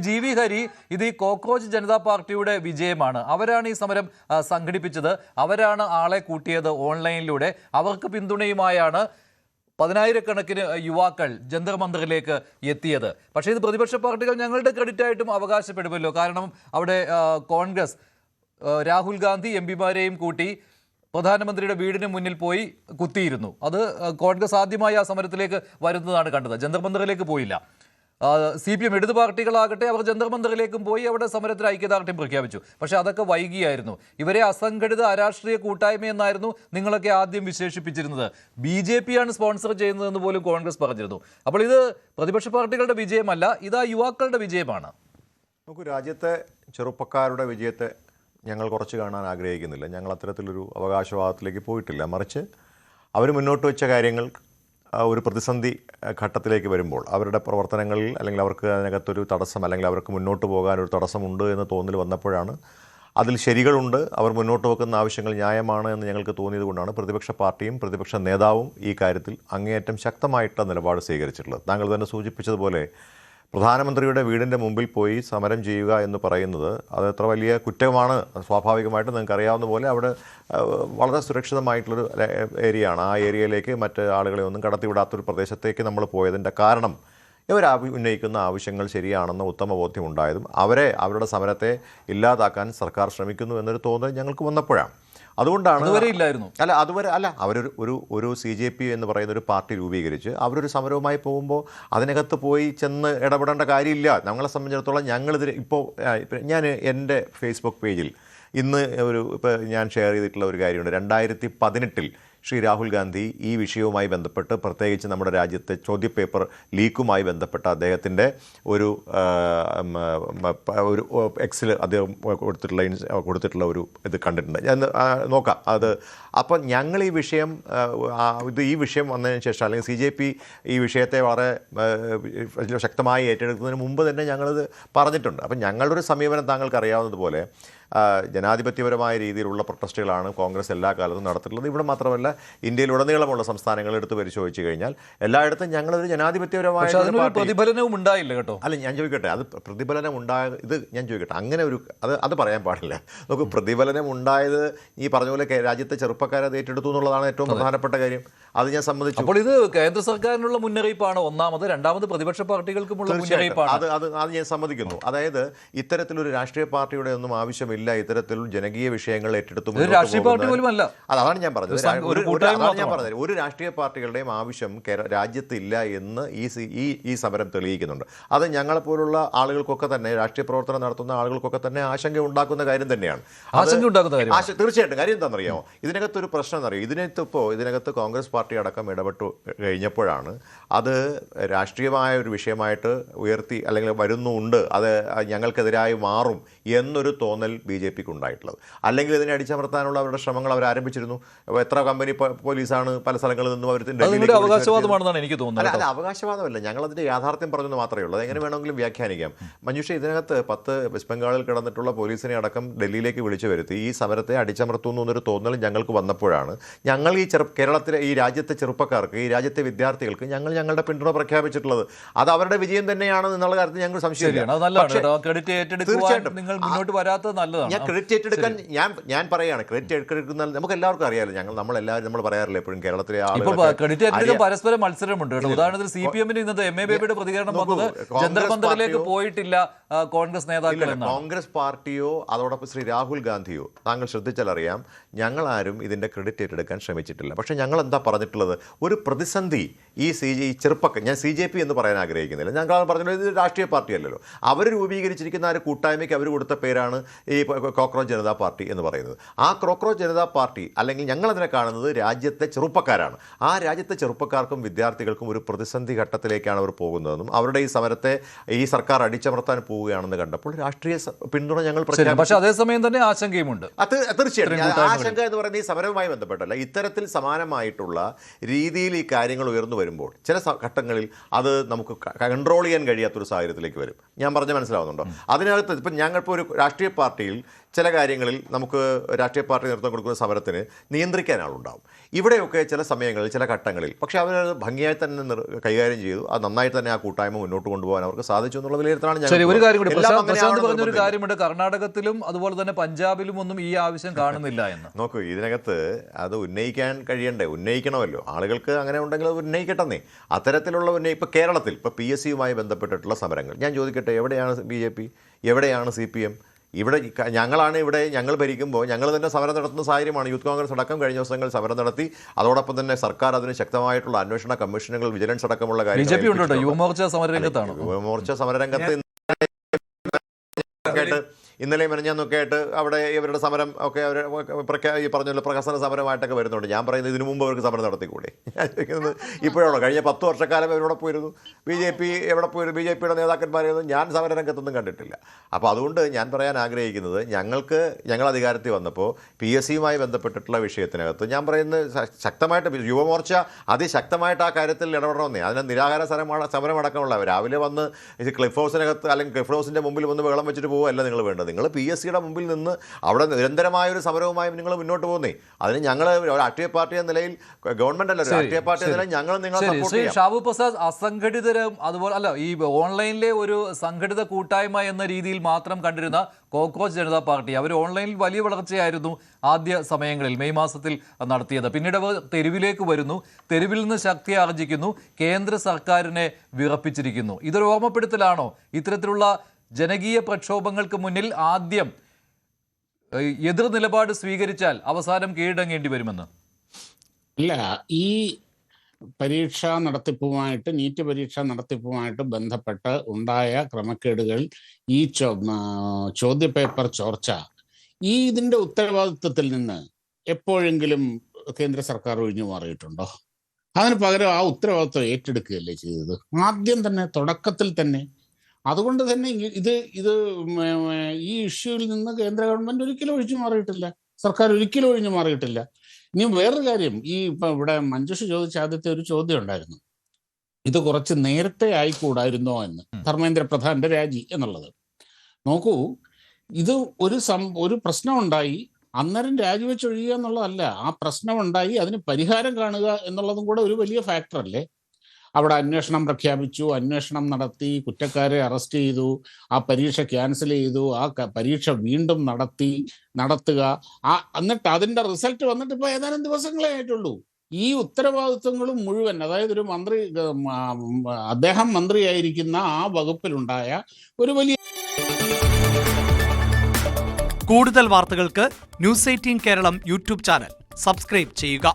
G V Hari ഇത് ഈ cockroach Janata പാർട്ടിയുടെ വിജയമാണ്. അവരാണ് ഈ സമരം സംഘടിപ്പിച്ചത്, അവരാണ് ആളെ കൂട്ടിയത് ഓൺലൈനിലൂടെ. അവർക്ക് പിന്തുണയുമായാണ് 10,000-കണക്കിന് യുവാക്കൾ ജന്തർ മന്ദറിലേക്ക് എത്തിയത്. പക്ഷേ ഇത് പ്രതിപക്ഷ പാർട്ടികൾ ഞങ്ങളുടെ ക്രെഡിറ്റ് ആയിട്ടും അവകാശപ്പെടുമല്ലോ. കാരണം അവിടെ കോൺഗ്രസ് രാഹുൽ ഗാന്ധി എംപിമാരെയും കൂട്ടി പ്രധാനമന്ത്രിയുടെ വീടിന് മുന്നിൽ പോയി കുത്തിയിരുന്നു. അത് കോൺഗ്രസ് ആദ്യമായി ആ സമരത്തിലേക്ക് വരുന്നതാണ് കണ്ടത്. ജന്തർ മന്ദറിലേക്ക് പോയില്ല. CPM ഇടതു പാർട്ടികളാകട്ടെ അവർ ജന്തർ മന്ദറിലേക്കും പോയി അവിടെ സമരത്തിൽ ഐക്യദാർഢ്യം പ്രഖ്യാപിച്ചു. പക്ഷെ അതൊക്കെ വൈകിയായിരുന്നു. ഇവരെ അസംഘടിത അരാഷ്ട്രീയ കൂട്ടായ്മയെന്നായിരുന്നു നിങ്ങളൊക്കെ ആദ്യം വിശേഷിപ്പിച്ചിരുന്നത്. BJP ആണ് സ്പോൺസർ ചെയ്യുന്നതെന്ന് പോലും കോൺഗ്രസ് പറഞ്ഞിരുന്നു. അപ്പോൾ ഇത് പ്രതിപക്ഷ പാർട്ടികളുടെ വിജയമല്ല, ഇതാ യുവാക്കളുടെ വിജയമാണ്. നമുക്ക് രാജ്യത്തെ ചെറുപ്പക്കാരുടെ വിജയത്തെ ഞങ്ങൾ കുറച്ച് കാണാൻ ആഗ്രഹിക്കുന്നില്ല. ഞങ്ങൾ അത്തരത്തിലൊരു അവകാശവാദത്തിലേക്ക് പോയിട്ടില്ല. മറിച്ച് അവർ മുന്നോട്ട് വെച്ച കാര്യങ്ങൾ ഒരു പ്രതിസന്ധി ഘട്ടത്തിലേക്ക് വരുമ്പോൾ അവരുടെ പ്രവർത്തനങ്ങളിൽ അല്ലെങ്കിൽ അവർക്ക് അതിനകത്തൊരു തടസ്സം അല്ലെങ്കിൽ അവർക്ക് മുന്നോട്ട് പോകാനൊരു തടസ്സമുണ്ട് എന്ന് തോന്നൽ വന്നപ്പോഴാണ് അതിൽ ശരികളുണ്ട്, അവർ മുന്നോട്ട് വെക്കുന്ന ആവശ്യങ്ങൾ ന്യായമാണ് എന്ന് ഞങ്ങൾക്ക് തോന്നിയത് കൊണ്ടാണ് പ്രതിപക്ഷ പാർട്ടിയും പ്രതിപക്ഷ നേതാവും ഈ കാര്യത്തിൽ അങ്ങേയറ്റം ശക്തമായിട്ടുള്ള നിലപാട് സ്വീകരിച്ചിട്ടുള്ളത്. താങ്കൾ തന്നെ സൂചിപ്പിച്ചതുപോലെ പ്രധാനമന്ത്രിയുടെ വീടിൻ്റെ മുമ്പിൽ പോയി സമരം ചെയ്യുക എന്ന് പറയുന്നത് അത് എത്ര വലിയ കുറ്റമാണ്. സ്വാഭാവികമായിട്ട് നിങ്ങൾക്ക് അറിയാവുന്ന പോലെ അവിടെ വളരെ സുരക്ഷിതമായിട്ടുള്ളൊരു ഏരിയയാണ്. ആ ഏരിയയിലേക്ക് മറ്റ് ആളുകളെ ഒന്നും കടത്തിവിടാത്തൊരു പ്രദേശത്തേക്ക് നമ്മൾ പോയതിൻ്റെ കാരണം ഇവർ ഉന്നയിക്കുന്ന ആവശ്യങ്ങൾ ശരിയാണെന്ന് ഉത്തമ ബോധ്യമുണ്ടായതും അവരുടെ സമരത്തെ ഇല്ലാതാക്കാൻ സർക്കാർ ശ്രമിക്കുന്നു എന്നൊരു തോന്നൽ ഞങ്ങൾക്ക് വന്നപ്പോഴാണ്. അതുകൊണ്ടാണ് അവരൊരു CJP എന്ന് പറയുന്ന ഒരു പാർട്ടി രൂപീകരിച്ച് അവരൊരു സമരവുമായി പോകുമ്പോൾ അതിനകത്ത് പോയി ചെന്ന് ഇടപെടേണ്ട കാര്യമില്ല. ഞങ്ങളെ സംബന്ധിച്ചിടത്തോളം ഞങ്ങളിതിൽ ഇപ്പോൾ ഞാൻ എൻ്റെ ഫേസ്ബുക്ക് പേജിൽ ഇന്ന് ഇപ്പോൾ ഞാൻ ഷെയർ ചെയ്തിട്ടുള്ള ഒരു കാര്യമുണ്ട്. 2018 ശ്രീ രാഹുൽ ഗാന്ധി ഈ വിഷയവുമായി ബന്ധപ്പെട്ട് പ്രത്യേകിച്ച് നമ്മുടെ രാജ്യത്തെ ചോദ്യപേപ്പർ ലീക്കുമായി ബന്ധപ്പെട്ട അദ്ദേഹത്തിൻ്റെ ഒരു എക്സിൽ അദ്ദേഹം കൊടുത്തിട്ടുള്ള ഒരു ഇത് കണ്ടിട്ടുണ്ട്. ഞാൻ നോക്കാം അത്. അപ്പം ഞങ്ങൾ ഈ വിഷയം വന്നതിന് ശേഷം അല്ലെങ്കിൽ CJP ഈ വിഷയത്തെ വളരെ ശക്തമായി ഏറ്റെടുക്കുന്നതിന് മുമ്പ് തന്നെ ഞങ്ങളിത് പറഞ്ഞിട്ടുണ്ട്. അപ്പം ഞങ്ങളുടെ ഒരു സമീപനം താങ്കൾക്ക് അറിയാവുന്നതുപോലെ ജനാധിപത്യപരമായ രീതിയിലുള്ള പ്രൊട്ടസ്റ്റുകളാണ് കോൺഗ്രസ് എല്ലാ കാലത്തും നടത്തിയിട്ടുള്ളത്. ഇവിടെ മാത്രമല്ല, ഇന്ത്യയിലുടനീളമുള്ള സംസ്ഥാനങ്ങൾ എടുത്ത് പരിശോധിച്ച് കഴിഞ്ഞാൽ എല്ലായിടത്തും ഞങ്ങളൊരു ജനാധിപത്യപരമായ പ്രതിഫലനവും ഉണ്ടായില്ല കേട്ടോ. അല്ല, ഞാൻ ചോദിക്കട്ടെ, അത് പ്രതിഫലനം ഉണ്ടായത് ഞാൻ ചോദിക്കട്ടെ, അങ്ങനെ ഒരു അത് പറയാൻ പാടില്ല. നമുക്ക് പ്രതിഫലനം ഉണ്ടായത് ഈ പറഞ്ഞ പോലെ രാജ്യത്തെ ചെറുപ്പക്കാരെ അത് ഏറ്റെടുത്തു എന്നുള്ളതാണ് ഏറ്റവും പ്രധാനപ്പെട്ട കാര്യം. അത് ഞാൻ സമ്മതിച്ചു. അപ്പോൾ ഇത് കേന്ദ്ര സർക്കാരിനുള്ള മുന്നറിയിപ്പാണ് ഒന്നാമത്, രണ്ടാമത് പ്രതിപക്ഷ പാർട്ടികൾക്കുമുള്ള മുന്നറിയിപ്പാണ്. അത് ഞാൻ സമ്മതിക്കുന്നു. അതായത് ഇത്തരത്തിലൊരു രാഷ്ട്രീയ പാർട്ടിയുടെ ഒന്നും ആവശ്യമില്ല ഇത്തരത്തിൽ ജനകീയ വിഷയങ്ങൾ ഏറ്റെടുത്തു. അതാണ് ഞാൻ പറഞ്ഞത്. ഒരു രാഷ്ട്രീയ പാർട്ടികളുടെയും ആവശ്യം രാജ്യത്ത് ഇല്ല എന്ന് ഈ സമരം തെളിയിക്കുന്നുണ്ട്. അത് ഞങ്ങളെപ്പോലുള്ള ആളുകൾക്കൊക്കെ തന്നെ, രാഷ്ട്രീയ പ്രവർത്തനം നടത്തുന്ന ആളുകൾക്കൊക്കെ തന്നെ ആശങ്ക ഉണ്ടാക്കുന്ന കാര്യം തന്നെയാണ്. തീർച്ചയായിട്ടും. കാര്യം എന്താണെന്നറിയാമോ, ഇതിനകത്തൊരു പ്രശ്നം എന്നറിയാം. ഇതിനകത്ത് കോൺഗ്രസ് പാർട്ടി അടക്കം ഇടപെട്ടു കഴിഞ്ഞപ്പോഴാണ് അത് രാഷ്ട്രീയമായ ഒരു വിഷയമായിട്ട് ഉയർത്തി അല്ലെങ്കിൽ വരുന്നുണ്ട്, അത് ഞങ്ങൾക്കെതിരായി മാറും എന്നൊരു തോന്നൽ BJPക്ക് ഉണ്ടായിട്ടുള്ളത്. അല്ലെങ്കിൽ ഇതിനെ അടിച്ചമർത്താനുള്ള അവരുടെ ശ്രമങ്ങൾ അവർ ആരംഭിച്ചിരുന്നു. എത്ര കമ്പനി പോലീസാണ് പല സ്ഥലങ്ങളിൽ നിന്നും അവർ അവകാശവാദമാണെന്നാണ് എനിക്ക് തോന്നുന്നത്. അല്ല, അവകാശവാദമല്ല, ഞങ്ങളതിൻ്റെ യാഥാർത്ഥ്യം പറഞ്ഞെന്ന് മാത്രമേ ഉള്ളൂ. അതെങ്ങനെ വേണമെങ്കിലും വ്യാഖ്യാനിക്കാം. മഞ്ജുഷ, ഇതിനകത്ത് 10 വെസ്റ്റ് ബംഗാളിൽ കിടന്നിട്ടുള്ള പോലീസിനെ അടക്കം ഡൽഹിയിലേക്ക് വിളിച്ചു വരുത്തി ഈ സമരത്തെ അടിച്ചമർത്തുന്നു എന്നൊരു തോന്നൽ ഞങ്ങൾക്ക് വന്നപ്പോഴാണ് ഞങ്ങൾ ഈ കേരളത്തിലെ ഈ രാജ്യത്തെ ചെറുപ്പക്കാർക്ക്, ഈ രാജ്യത്തെ വിദ്യാർത്ഥികൾക്ക് ഞങ്ങളുടെ പിന്തുണ പ്രഖ്യാപിച്ചിട്ടുള്ളത്. അത് അവരുടെ വിജയം തന്നെയാണ് എന്നുള്ള കാര്യത്തിൽ ഞങ്ങൾ സംശയമില്ല. ഞാൻ ക്രെഡിറ്റ് ഏറ്റെടുക്കാൻ ഞാൻ പറയാണ്. ക്രെഡിറ്റ് ഏറ്റെടുക്കുന്ന നമുക്ക് എല്ലാവർക്കും അറിയാമല്ലോ. നമ്മൾ പറയാറില്ല എപ്പോഴും കേരളത്തിലെ ആളുകൾ പരസ്പരം മത്സരമുണ്ട്. ഉദാഹരണത്തിന് CPMന് ഇന്നത്തെ MA ബേബിയുടെ പ്രതികരണം വന്നത് ജന്തർ മന്ദറിലേക്ക് പോയിട്ടില്ല കോൺഗ്രസ് നേതാക്കൾ. കോൺഗ്രസ് പാർട്ടിയോ അതോടൊപ്പം ശ്രീ രാഹുൽ ഗാന്ധിയോ താങ്കൾ ശ്രദ്ധിച്ചാൽ അറിയാം, ഞങ്ങളാരും ഇതിൻ്റെ ക്രെഡിറ്റ് ഏറ്റെടുക്കാൻ ശ്രമിച്ചിട്ടില്ല. പക്ഷേ ഞങ്ങൾ എന്താ പറഞ്ഞിട്ടുള്ളത്, ഒരു പ്രതിസന്ധി ഈ ചെറുപ്പക്കാർ, ഞാൻ CJP എന്ന് പറയാൻ ആഗ്രഹിക്കുന്നില്ല, ഞങ്ങൾ പറഞ്ഞത് ഇത് രാഷ്ട്രീയ പാർട്ടിയല്ലല്ലോ, അവർ രൂപീകരിച്ചിരിക്കുന്ന ആ ഒരു കൂട്ടായ്മയ്ക്ക് അവർ കൊടുത്ത പേരാണ് ഈ കോക്രോച്ച് ജനതാ പാർട്ടി എന്ന് പറയുന്നത്. ആ കോക്രോച്ച് ജനതാ പാർട്ടി അല്ലെങ്കിൽ ഞങ്ങളതിനെ കാണുന്നത് രാജ്യത്തെ ചെറുപ്പക്കാരാണ്. ആ രാജ്യത്തെ ചെറുപ്പക്കാർക്കും വിദ്യാർത്ഥികൾക്കും ഒരു പ്രതിസന്ധി ഘട്ടത്തിലേക്കാണ് അവർ പോകുന്നതെന്നും അവരുടെ ഈ സമരത്തെ ഈ സർക്കാർ അടിച്ചമർത്താൻ പോവുകയാണെന്ന് കണ്ടപ്പോൾ രാഷ്ട്രീയ പിന്തുണ ഞങ്ങൾ പ്രഖ്യാപിച്ചു. പക്ഷേ അതേസമയം തന്നെ ആശങ്കയുമുണ്ട്. തീർച്ചയായിട്ടും ആശങ്ക എന്ന് പറയുന്നത് ഈ സമരവുമായി ബന്ധപ്പെട്ടല്ല. ഇത്തരത്തിൽ സമാനമായിട്ടുള്ള രീതിയിൽ ഈ കാര്യങ്ങൾ ഉയർന്നു വരുമ്പോൾ ചില ഘട്ടങ്ങളിൽ അത് നമുക്ക് കൺട്രോൾ ചെയ്യാൻ കഴിയാത്തൊരു സാഹചര്യത്തിലേക്ക് വരും. ഞാൻ പറഞ്ഞ മനസ്സിലാവുന്നുണ്ടോ? അതിനകത്ത് ഇപ്പം ഞങ്ങളിപ്പോൾ ഒരു രാഷ്ട്രീയ പാർട്ടിയിൽ നിലയിൽ ചില കാര്യങ്ങളിൽ നമുക്ക് രാഷ്ട്രീയ പാർട്ടി നേതൃത്വം കൊടുക്കുന്ന സമരത്തിന് നിയന്ത്രിക്കാൻ ആളുണ്ടാവും. ഇവിടെയൊക്കെ ചില സമയങ്ങളിൽ ചില ഘട്ടങ്ങളിൽ പക്ഷേ അവരത് ഭംഗിയായി തന്നെ കൈകാര്യം ചെയ്തു. അത് നന്നായി തന്നെ ആ കൂട്ടായ്മ മുന്നോട്ട് കൊണ്ടുപോകാൻ അവർക്ക് സാധിച്ചു എന്നുള്ള വിലയിരുത്തലാണ് ശരി. ഒരു കാര്യം കൂടി എല്ലാം പ്രശാന്ത് പറഞ്ഞൊരു അങ്ങനെയാണെന്ന് കാര്യമുണ്ട്, കർണാടകത്തിലും അതുപോലെ തന്നെ പഞ്ചാബിലും ഒന്നും ഈ ആവശ്യം കാണുന്നില്ല എന്ന്. നോക്കൂ, ഇതിനകത്ത് അത് ഉന്നയിക്കാൻ കഴിയണ്ടേ? ഉന്നയിക്കണമല്ലോ. ആളുകൾക്ക് അങ്ങനെ ഉണ്ടെങ്കിൽ അത് ഉന്നയിക്കട്ടെന്നേ. അത്തരത്തിലുള്ള ഇപ്പോൾ കേരളത്തിൽ ഇപ്പോൾ PSCയുമായി ബന്ധപ്പെട്ടിട്ടുള്ള സമരങ്ങൾ ഞാൻ ചോദിക്കട്ടെ, എവിടെയാണ് BJP, എവിടെയാണ് CPM? ഇവിടെ ഞങ്ങൾ ഭരിക്കുമ്പോൾ ഞങ്ങൾ തന്നെ സമരം നടത്തുന്ന സാഹചര്യമാണ്. യൂത്ത് കോൺഗ്രസ് അടക്കം കഴിഞ്ഞ ദിവസങ്ങൾ സമരം നടത്തി. അതോടൊപ്പം തന്നെ സർക്കാർ അതിന് ശക്തമായിട്ടുള്ള അന്വേഷണ കമ്മീഷനുകൾ, വിജിലൻസ് അടക്കമുള്ള കാര്യങ്ങൾ യുവമോർച്ച സമരരംഗത്താണ്. യുവമോർച്ച സമരരംഗത്ത് ഇന്നലെ മെനഞ്ഞാന്നൊക്കെ ആയിട്ട് അവിടെ ഇവരുടെ സമരം ഒക്കെ അവർ ഈ പറഞ്ഞ പ്രഹസന സമരമായിട്ടൊക്കെ വരുന്നുണ്ട്. ഞാൻ പറയുന്നത് ഇതിനു മുമ്പ് അവർക്ക് സമരം നടത്തിക്കൂടെ? ഞാൻ ചോദിക്കുന്നത് ഇപ്പോഴാണോ? കഴിഞ്ഞ 10 വർഷക്കാലം എവിടെ പോയിരുന്നു? BJP എവിടെ പോയിരുന്നു? BJPയുടെ നേതാക്കന്മാരെയൊന്നും ഞാൻ സമരരംഗത്തൊന്നും കണ്ടിട്ടില്ല. അപ്പോൾ അതുകൊണ്ട് ഞാൻ പറയാൻ ആഗ്രഹിക്കുന്നത്, ഞങ്ങൾ അധികാരത്തിൽ വന്നപ്പോൾ PSCയുമായി ബന്ധപ്പെട്ടിട്ടുള്ള വിഷയത്തിനകത്ത് ഞാൻ പറയുന്നത് ശക്തമായിട്ട് യുവമോർച്ച അതിശക്തമായിട്ട് ആ കാര്യത്തിൽ ഇടപെടണമെന്നേ. അതിന് നിരാഹാര സമരമടക്കമുള്ള രാവിലെ വന്ന് ക്ലിഫ് ഹൗസിനകത്ത് അല്ലെങ്കിൽ ക്ലിഫ് ഹൗസിൻ്റെ മുമ്പിൽ വന്ന് വെള്ളം വെച്ചിട്ട് പോകുമല്ല നിങ്ങൾ വേണ്ടത്. നിങ്ങൾ PSCയുടെ മുമ്പിൽ നിന്ന് അവിടെ നിരന്തരമായൊരു സമരവുമായി നിങ്ങൾ മുന്നോട്ട് പോകുന്നേ. അതിന് ഞങ്ങൾ രാഷ്ട്രീയ പാർട്ടി എന്ന നിലയിൽ, ഗവൺമെന്റ് അല്ല, രാഷ്ട്രീയ പാർട്ടി എന്ന നിലയിൽ ഞങ്ങൾ നിങ്ങളെ സപ്പോർട്ട് ചെയ്യാം. ഷാബു പ്രസാദ്, അസംഘടിതരും അതുപോലെ അല്ല, ഈ ഓൺലൈനിലെ ഒരു സംഘടിത കൂട്ടായ്മ എന്ന രീതിയിൽ മാത്രം കണ്ടിരുന്ന കോക്രോച്ച് ജനതാ പാർട്ടി അവർ ഓൺലൈനിൽ വലിയ വളർച്ചയായിരുന്നു ആദ്യ സമയങ്ങളിൽ, മെയ് മാസത്തിൽ നടത്തിയത്. പിന്നീട് അവർ തെരുവിലേക്ക് വരുന്നു, തെരുവിൽ നിന്ന് ശക്തി ആർജിക്കുന്നു, കേന്ദ്ര സർക്കാരിനെ വിറപ്പിച്ചിരിക്കുന്നു. ഇതൊരു ഓർമ്മപ്പെടുത്തലാണോ ഇത്തരത്തിലുള്ള ജനകീയ പ്രക്ഷോഭങ്ങൾക്ക് മുന്നിൽ ആദ്യം എതിർ നിലപാട് സ്വീകരിച്ചാൽ അവസാനം കീഴടങ്ങേണ്ടി വരുമെന്ന്? ഇല്ല, ഈ പരീക്ഷാ നടത്തിപ്പുമായിട്ട്, നീറ്റ് പരീക്ഷാ നടത്തിപ്പുമായിട്ട് ബന്ധപ്പെട്ട് ഉണ്ടായ ക്രമക്കേടുകൾ, ഈ ചോദ്യപേപ്പർ ചോർച്ച, ഇതിൻ്റെ ഉത്തരവാദിത്വത്തിൽ നിന്ന് എപ്പോഴെങ്കിലും കേന്ദ്ര സർക്കാർ ഒഴിഞ്ഞു മാറിയിട്ടുണ്ടോ? അതിന് പകരം ആ ഉത്തരവാദിത്വം ഏറ്റെടുക്കുകയല്ലേ ചെയ്തത് ആദ്യം തന്നെ, തുടക്കത്തിൽ തന്നെ. അതുകൊണ്ട് തന്നെ ഈ ഇഷ്യൂവിൽ നിന്ന് കേന്ദ്ര ഗവൺമെന്റ് ഒരിക്കലും ഒഴിഞ്ഞു മാറിയിട്ടില്ല, സർക്കാർ ഒരിക്കലും ഒഴിഞ്ഞു മാറിയിട്ടില്ല. ഇനി വേറൊരു കാര്യം, ഇപ്പം ഇവിടെ മഞ്ജുഷ ചോദിച്ച ആദ്യത്തെ ഒരു ചോദ്യം ഉണ്ടായിരുന്നു, ഇത് കുറച്ച് നേരത്തെ ആയിക്കൂടായിരുന്നോ എന്ന്, ധർമ്മേന്ദ്ര പ്രധാന്റെ രാജി എന്നുള്ളത്. നോക്കൂ, ഇത് ഒരു പ്രശ്നമുണ്ടായി, അന്നേരം രാജിവെച്ചൊഴിയുക എന്നുള്ളതല്ല. ആ പ്രശ്നമുണ്ടായി, അതിന് പരിഹാരം കാണുക എന്നുള്ളതും കൂടെ ഒരു വലിയ ഫാക്ടർ അല്ലേ? അവിടെ അന്വേഷണം പ്രഖ്യാപിച്ചു, അന്വേഷണം നടത്തി, കുറ്റക്കാരെ അറസ്റ്റ് ചെയ്തു, ആ പരീക്ഷ ക്യാൻസൽ ചെയ്തു, ആ പരീക്ഷ വീണ്ടും നടത്തുക, എന്നിട്ട് അതിൻ്റെ റിസൾട്ട് വന്നിട്ട് ഇപ്പോൾ ഏതാനും ദിവസങ്ങളേ ആയിട്ടുള്ളൂ. ഈ ഉത്തരവാദിത്വങ്ങളും മുഴുവൻ, അതായത് ഒരു മന്ത്രി, അദ്ദേഹം മന്ത്രിയായിരിക്കുന്ന ആ വകുപ്പിലുണ്ടായ ഒരു വലിയ. കൂടുതൽ വാർത്തകൾക്ക് News 18 Keralam YouTube channel subscribe ചെയ്യുക.